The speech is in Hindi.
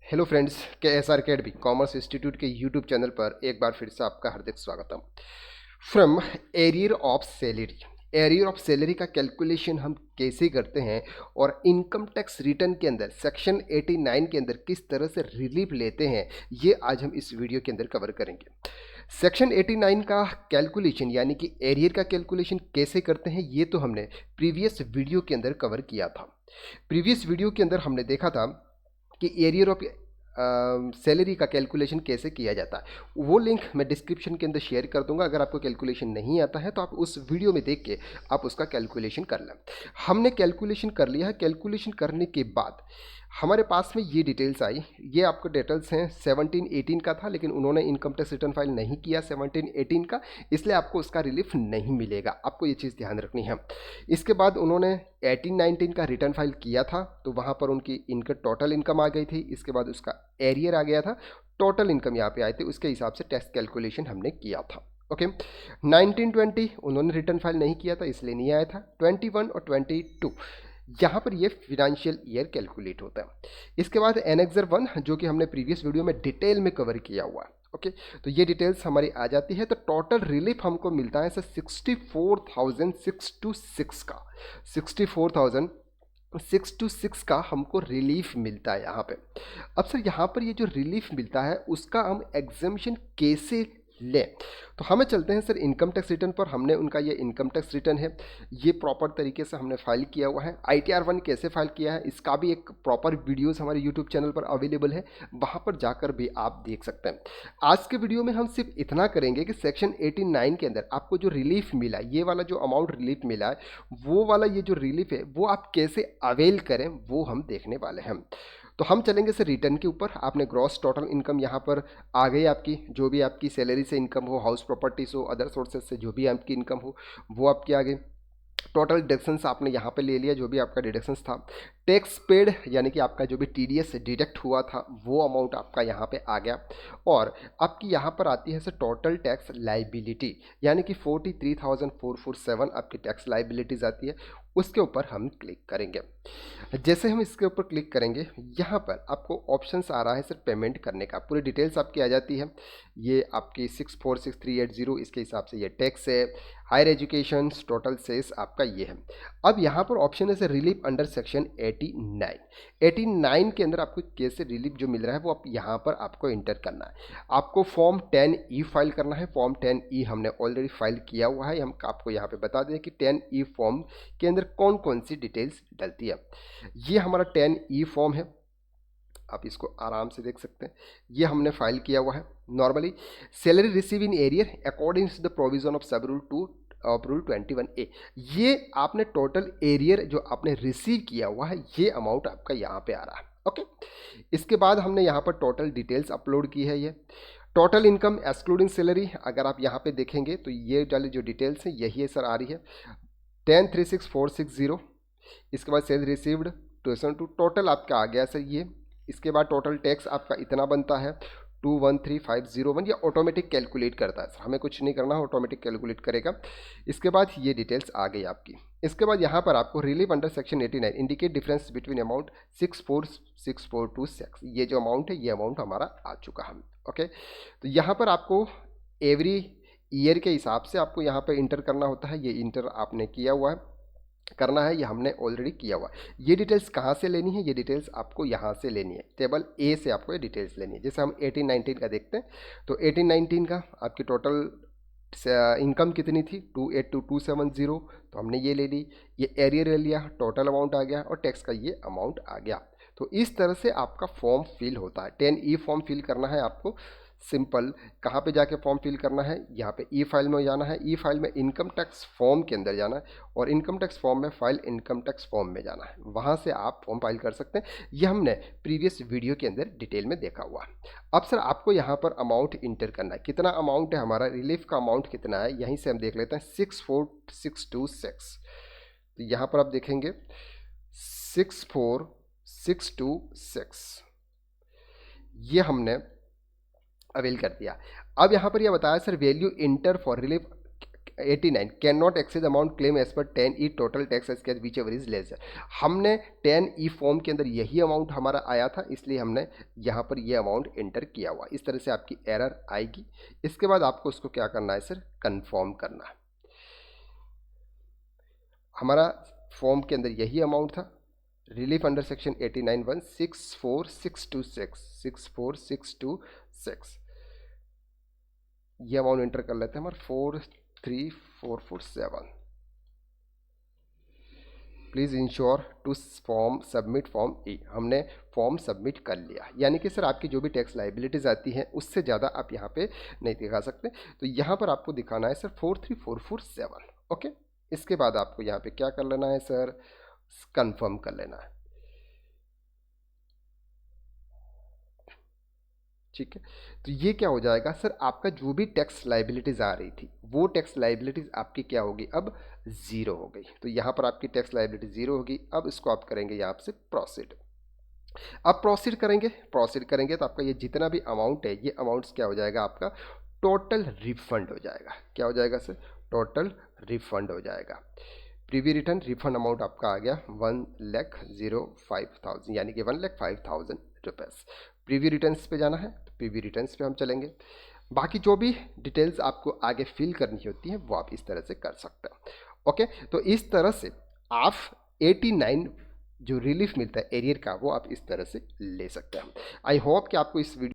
हेलो फ्रेंड्स, के S R academy commerce institute के यूट्यूब चैनल पर एक बार फिर से आपका हार्दिक स्वागतम। From arrear of salary, arrear of salary का कैलकुलेशन हम कैसे करते हैं और इनकम टैक्स रिटर्न के अंदर सेक्शन 89 के अंदर किस तरह से रिलीफ लेते हैं, ये आज हम इस वीडियो के अंदर कवर करेंगे। सेक्शन 89 का कैलकुलेशन यानी कि एरियर का कैलकुलेशन कैसे करते हैं, ये तो हमने प्रीवियस वीडियो के अंदर कवर किया था। प्रीवियस वीडियो के अंदर हमने देखा था कि एरियर ऑफ सैलरी का कैलकुलेशन कैसे किया जाता है। वो लिंक मैं डिस्क्रिप्शन के अंदर शेयर कर दूंगा। अगर आपको कैलकुलेशन नहीं आता है तो आप उस वीडियो में देख के आप उसका कैलकुलेशन कर लें। हमने कैलकुलेशन कर लिया है। कैलकुलेशन करने के बाद हमारे पास में ये डिटेल्स आई। ये आपको डिटेल्स हैं 17-18 का था, लेकिन उन्होंने इनकम टैक्स रिटर्न फाइल नहीं किया 17-18 का, इसलिए आपको उसका रिलीफ नहीं मिलेगा। आपको ये चीज़ ध्यान रखनी है। इसके बाद उन्होंने 18-19 का रिटर्न फाइल किया था, तो वहाँ पर उनकी इनकम टोटल इनकम आ गई थी। इसके बाद उसका एरियर आ गया था, टोटल इनकम यहाँ पे आई थी, उसके हिसाब से टैक्स कैलकुलेशन हमने किया था। ओके, 19-20 उन्होंने रिटर्न फाइल नहीं किया था, इसलिए नहीं आया था। 21 और 22 यहाँ पर ये फिनेंशियल ईयर कैलकुलेट होता है। इसके बाद एनेक्सर 1 जो कि हमने प्रीवियस वीडियो में डिटेल में कवर किया हुआ है। ओके, तो ये डिटेल्स हमारी आ जाती है। तो टोटल रिलीफ हमको मिलता है सर 64,626 का, 64,626 का हमको रिलीफ मिलता है यहाँ पे। अब सर यहाँ पर ये जो रिलीफ मिलता है उसका हम एग्जामिशन कैसे लें, तो हमें चलते हैं सर इनकम टैक्स रिटर्न पर। हमने उनका ये इनकम टैक्स रिटर्न है, ये प्रॉपर तरीके से हमने फाइल किया हुआ है। ITR 1 कैसे फाइल किया है इसका भी एक प्रॉपर वीडियोस हमारे यूट्यूब चैनल पर अवेलेबल है, वहाँ पर जाकर भी आप देख सकते हैं। आज के वीडियो में हम सिर्फ इतना करेंगे कि सेक्शन 89 के अंदर आपको जो रिलीफ मिला, ये वाला जो अमाउंट रिलीफ मिला है, वो वाला ये जो रिलीफ है वो आप कैसे अवेल करें वो हम देखने वाले हैं। तो हम चलेंगे सर रिटर्न के ऊपर। आपने ग्रॉस टोटल इनकम यहाँ पर आ गई आपकी, जो भी आपकी सैलरी से इनकम हो, हाउस प्रॉपर्टीज हो, अदर सोर्सेज से जो भी आपकी इनकम हो वो आपकी आ गई। टोटल डिडक्शंस आपने यहाँ पे ले लिया, जो भी आपका डिडक्शंस था। टैक्स पेड यानी कि आपका जो भी TDS डिडक्ट हुआ था वो अमाउंट आपका यहाँ पे आ गया। और आपकी यहाँ पर आती है सर टोटल टैक्स लाइबिलिटी, यानी कि 43,447 आपकी टैक्स लाइबिलिटीज आती है। उसके ऊपर हम क्लिक करेंगे। जैसे हम इसके ऊपर क्लिक करेंगे, यहाँ पर आपको ऑप्शंस आ रहा है सर पेमेंट करने का, पूरी डिटेल्स आपकी आ जाती है। ये आपकी 646380 इसके हिसाब से ये टैक्स है। हायर एजुकेशन टोटल सेस आपका ये है। अब यहाँ पर ऑप्शन है सर रिलीफ अंडर सेक्शन 89। 89 के अंदर आपको कैसे रिलीफ जो मिल रहा है वो आप यहाँ पर आपको इंटर करना है। आपको फॉर्म 10E फाइल करना है। फॉर्म 10E हमने ऑलरेडी फाइल किया हुआ है। हम आपको यहाँ पे बता दें कि 10E फॉर्म के अंदर कौन कौन सी डिटेल्स डलती है। ये हमारा 10E फॉर्म है, आप इसको आराम से देख सकते हैं। ये हमने फाइल किया हुआ है। Normally salary receive in arrear according to the provision of sub rule 2 of rule 21A, ये आपने टोटल एरियर जो आपने रिसीव किया हुआ है ये अमाउंट आपका यहाँ पे आ रहा है। ओके, इसके बाद हमने यहाँ पर टोटल डिटेल्स अपलोड की है। ये टोटल इनकम एक्सक्लूडिंग सैलरी, अगर आप यहाँ पे देखेंगे तो ये वाली जो डिटेल्स है यही है सर आ रही है 10,36,460। इसके बाद सेल रिसीव्ड टू टोटल आपका आ गया सर ये। इसके बाद टोटल टैक्स आपका इतना बनता है 213,501। ये ऑटोमेटिक कैलकुलेट करता है सर, हमें कुछ नहीं करना, ऑटोमेटिक कैलकुलेट करेगा। इसके बाद ये डिटेल्स आ गई आपकी। इसके बाद यहाँ पर आपको relief under section 89 indicate difference between amount 64,642,6, ये जो अमाउंट है ये अमाउंट हमारा आ चुका है। ओके, तो यहाँ पर आपको एवरी ईयर के हिसाब से आपको यहाँ पर इंटर करना होता है। ये इंटर आपने किया हुआ है, करना है, ये हमने ऑलरेडी किया हुआ है। ये डिटेल्स कहाँ से लेनी है, ये डिटेल्स आपको यहाँ से लेनी है, टेबल A से आपको ये डिटेल्स लेनी है। जैसे हम 18-19 का देखते हैं, तो 18-19 का आपकी टोटल इनकम कितनी थी 282,270, तो हमने ये ले ली। ये एरियर ले लिया, टोटल अमाउंट आ गया और टैक्स का ये अमाउंट आ गया। तो इस तरह से आपका फॉर्म फिल होता है। 10E फॉर्म फिल करना है आपको। सिंपल, कहाँ पे जाके फॉर्म फिल करना है, यहाँ पे ई फाइल में जाना है। ई फाइल में इनकम टैक्स फॉर्म के अंदर जाना है और इनकम टैक्स फॉर्म में फाइल इनकम टैक्स फॉर्म में जाना है, वहाँ से आप फॉर्म फाइल कर सकते हैं। ये हमने प्रीवियस वीडियो के अंदर डिटेल में देखा हुआ है। अब सर आपको यहाँ पर अमाउंट इंटर करना है। कितना अमाउंट है हमारा, रिलीफ का अमाउंट कितना है, यहीं से हम देख लेते हैं 64,626। तो यहाँ पर आप देखेंगे 64,626 ये हमने अवेल कर दिया। अब यहाँ पर यह बताया sir value inter for relief 89 can not excess amount claim as per 10E total tax sketch whichever is less. हमने 10E फॉर्म के अंदर यही अमाउंट हमारा आया था, इसलिए हमने यहाँ पर ये अमाउंट एंटर किया हुआ। इस तरह से आपकी एरर आएगी। इसके बाद आपको उसको क्या करना है सर, कंफर्म करना है। हमारा फॉर्म के अंदर यही अमाउंट था, रिलीफ अंडर सेक्शन 89(1) 64626 64626 ये अमाउंट एंटर कर लेते हैं हमारा 43447। Please ensure to form submit form A. हमने फॉर्म सबमिट कर लिया, यानी कि सर आपकी जो भी टैक्स लाइबिलिटीज़ आती हैं उससे ज़्यादा आप यहाँ पे नहीं दिखा सकते। तो यहाँ पर आपको दिखाना है सर 43447। ओके, इसके बाद आपको यहाँ पे क्या कर लेना है सर, कंफर्म कर लेना है। ठीक है, तो ये क्या हो जाएगा सर, आपका जो भी टैक्स लाइबिलिटीज़ आ रही थी वो टैक्स लाइबिलिटीज़ आपकी क्या होगी, अब ज़ीरो हो गई। तो यहाँ पर आपकी टैक्स लाइबिलिटी ज़ीरो होगी। अब इसको आप करेंगे यहाँ से प्रोसीड। अब प्रोसीड करेंगे तो आपका ये जितना भी अमाउंट है ये अमाउंट्स क्या हो जाएगा, आपका टोटल रिफंड हो जाएगा। क्या हो जाएगा सर, टोटल रिफंड हो जाएगा। प्रीवी रिटर्न रिफंड अमाउंट आपका आ गया 1,05,000 यानी कि 1,05,000 रुपीज़। प्रीवी रिटर्न्स पे जाना है तो प्रीवी रिटर्न्स पे हम चलेंगे। बाकी जो भी डिटेल्स आपको आगे फिल करनी होती हैं वो आप इस तरह से कर सकते हैं। ओके, तो इस तरह से आप 89 जो रिलीफ मिलता है एरियर का वो आप इस तरह से ले सकते हैं। आई होप कि आपको इस वीडियो